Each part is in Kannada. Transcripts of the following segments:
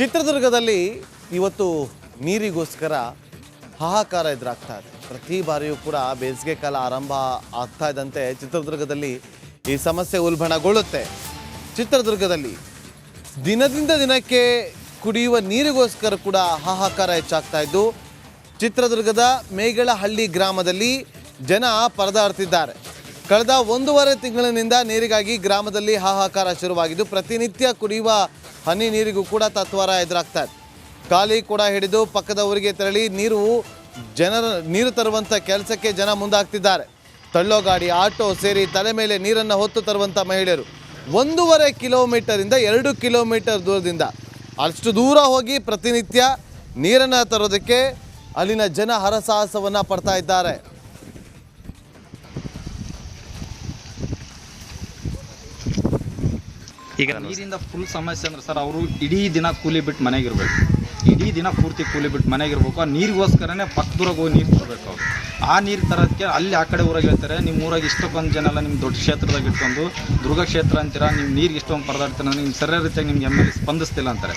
ಚಿತ್ರದುರ್ಗದಲ್ಲಿ ಇವತ್ತು ನೀರಿಗೋಸ್ಕರ ಹಾಹಾಕಾರ ಎದುರಾಗ್ತಾ ಇದೆ. ಪ್ರತಿ ಬಾರಿಯೂ ಕೂಡ ಬೇಸಿಗೆ ಕಾಲ ಆರಂಭ ಆಗ್ತಾ ಇದ್ದಂತೆ ಚಿತ್ರದುರ್ಗದಲ್ಲಿ ಈ ಸಮಸ್ಯೆ ಉಲ್ಬಣಗೊಳ್ಳುತ್ತೆ. ಚಿತ್ರದುರ್ಗದಲ್ಲಿ ದಿನದಿಂದ ದಿನಕ್ಕೆ ಕುಡಿಯುವ ನೀರಿಗೋಸ್ಕರ ಕೂಡ ಹಾಹಾಕಾರ ಹೆಚ್ಚಾಗ್ತಾ ಇದ್ದು, ಚಿತ್ರದುರ್ಗದ ಮೇಗಳಹಳ್ಳಿ ಗ್ರಾಮದಲ್ಲಿ ಜನ ಪರದಾಡ್ತಿದ್ದಾರೆ. ಕಳೆದ 1.5 ತಿಂಗಳಿನಿಂದ ನೀರಿಗಾಗಿ ಗ್ರಾಮದಲ್ಲಿ ಹಾಹಾಕಾರ ಶುರುವಾಗಿದ್ದು, ಪ್ರತಿನಿತ್ಯ ಕುಡಿಯುವ ಹನಿ ನೀರಿಗೂ ಕೂಡ ತತ್ವಾರ ಎದುರಾಗ್ತಾ ಇದೆ. ಖಾಲಿ ಕೂಡ ಹಿಡಿದು ಪಕ್ಕದ ಊರಿಗೆ ತೆರಳಿ ನೀರು ತರುವಂಥ ಕೆಲಸಕ್ಕೆ ಜನ ಮುಂದಾಗ್ತಿದ್ದಾರೆ. ತಳ್ಳೋ ಗಾಡಿ, ಆಟೋ ಸೇರಿ ತಲೆ ಮೇಲೆ ನೀರನ್ನು ಹೊತ್ತು ತರುವಂಥ ಮಹಿಳೆಯರು 1.5 ಕಿಲೋಮೀಟರಿಂದ 2 ಕಿಲೋಮೀಟರ್ ದೂರದಿಂದ ಅಷ್ಟು ದೂರ ಹೋಗಿ ಪ್ರತಿನಿತ್ಯ ನೀರನ್ನು ತರೋದಕ್ಕೆ ಅಲ್ಲಿನ ಜನ ಹರಸಾಹಸವನ್ನು ಪಡ್ತಾ ಇದ್ದಾರೆ. ಈಗ ನೀರಿಂದ ಫುಲ್ ಸಮಸ್ಯೆ ಅಂದ್ರೆ ಸರ್, ಅವರು ಇಡೀ ದಿನ ಕೂಲಿ ಬಿಟ್ಟು ಮನೆಗಿರ್ಬೇಕು, ಇಡೀ ದಿನ ಪೂರ್ತಿ ಕೂಲಿ ಬಿಟ್ಟು ಮನೆಗಿರ್ಬೇಕು. ಆ ನೀರಿಗೋಸ್ಕರನೇ ಪಕ್ಕದೂರಾಗ ಹೋಗಿ ನೀರು ತರಬೇಕು ಅವರು. ಆ ನೀರು ತರೋದಕ್ಕೆ ಅಲ್ಲಿ ಆ ಕಡೆ ಊರಾಗ ಹೇಳ್ತಾರೆ, ನಿಮ್ಮ ಊರಾಗ ಇಷ್ಟೊಂದು ಜನ ಎಲ್ಲ ನಿಮ್ಮ ದೊಡ್ಡ ಕ್ಷೇತ್ರದಾಗ ಇಟ್ಕೊಂಡು ದುರ್ಗ ಕ್ಷೇತ್ರ ಅಂತೀರಾ, ನಿಮ್ಮ ನೀರಿಗೆ ಇಷ್ಟೊಂದು ಪರದಾಡ್ತೀರ, ನಿಮ್ಮ ಸರಿಯಾದ ರೀತಿಯಾಗಿ ನಿಮ್ಗೆ MLA ಸ್ಪಂದಿಸ್ತಿಲ್ಲ ಅಂತಾರೆ.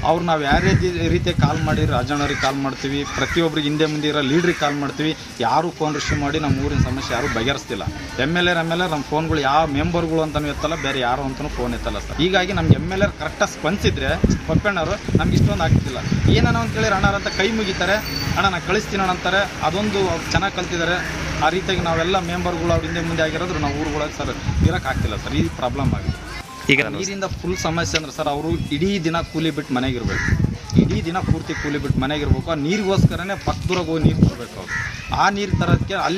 ಅವ್ರು ನಾವು ಯಾರೇ ರೀತಿಯಾಗಿ ಕಾಲ್ ಮಾಡಿ ರಾಜಣ್ಣವ್ರಿಗೆ ಕಾಲ್ ಮಾಡ್ತೀವಿ, ಪ್ರತಿಯೊಬ್ಬರಿಗೆ ಹಿಂದೆ ಮುಂದೆ ಇರೋ ಲೀಡ್ರಿಗೆ ಕಾಲ್ ಮಾಡ್ತೀವಿ, ಯಾರೂ ಫೋನ್ ರಿಸೀವ್ ಮಾಡಿ ನಮ್ಮ ಊರಿನ ಸಮಸ್ಯೆ ಯಾರೂ ಬಗೆಹರಿಸ್ತಿಲ್ಲ. MLA ನಮ್ಮ ಫೋನ್ಗಳು ಯಾವ ಮೆಂಬರ್ಗಳು ಅಂತಲೂ ಎತ್ತಲ್ಲ, ಬೇರೆ ಯಾರು ಅಂತಲೂ ಫೋನ್ ಎತ್ತಲ್ಲ ಸರ್. ಹೀಗಾಗಿ ನಮ್ಗೆ MLA ಕರೆಕ್ಟಾಗಿ ಸ್ಪಂದಿಸಿದ್ರೆ ಪಪ್ಪಣ್ಣವರು ನಮ್ಗೆ ಇಷ್ಟೊಂದು ಆಗ್ತಿಲ್ಲ. ಏನೋ ಅಂತೇಳಿ ಅಣ್ಣಾರ ಅಂತ ಕೈ ಮುಗಿತಾರೆ, ಅಣ್ಣ ನಾನು ಕಳಿಸ್ತೀನಿ ಅಣ್ಣ ಅಂತಾರೆ. ಅದೊಂದು ಚೆನ್ನಾಗಿ ಕಲ್ತಿದ್ದಾರೆ. ಆ ರೀತಿಯಾಗಿ ನಾವೆಲ್ಲ ಮೆಂಬರ್ಗಳು ಅವ್ರ ಹಿಂದೆ ಮುಂದೆ ಆಗಿರೋದ್ರು ನಾವು ಊರುಗಳಿಗೆ ಸರ್ ಇರೋಕ್ಕಾಗ್ತಿಲ್ಲ ಸರ್. ಈ ಪ್ರಾಬ್ಲಮ್ ಆಗಿದೆ. ಈಗ ನೀರಿಂದ ಫುಲ್ ಸಮಸ್ಯೆ ಅಂದ್ರೆ ಸರ್, ಅವರು ಇಡೀ ದಿನ ಕೂಲಿ ಬಿಟ್ಟು ಮನೆಗಿರ್ಬೇಕು, ಇಡೀ ದಿನ ಪೂರ್ತಿ ಕೂಲಿ ಬಿಟ್ಟು ಮನೆಗಿರ್ಬೇಕು. ಆ ನೀರಿಗೋಸ್ಕರನೇ ಪಕ್ಕದೂರಾಗ ಹೋಗಿ ನೀರು ತರಬೇಕು ಅವರು. ಆ ನೀರು ತರೋದಕ್ಕೆ ಅಲ್ಲಿ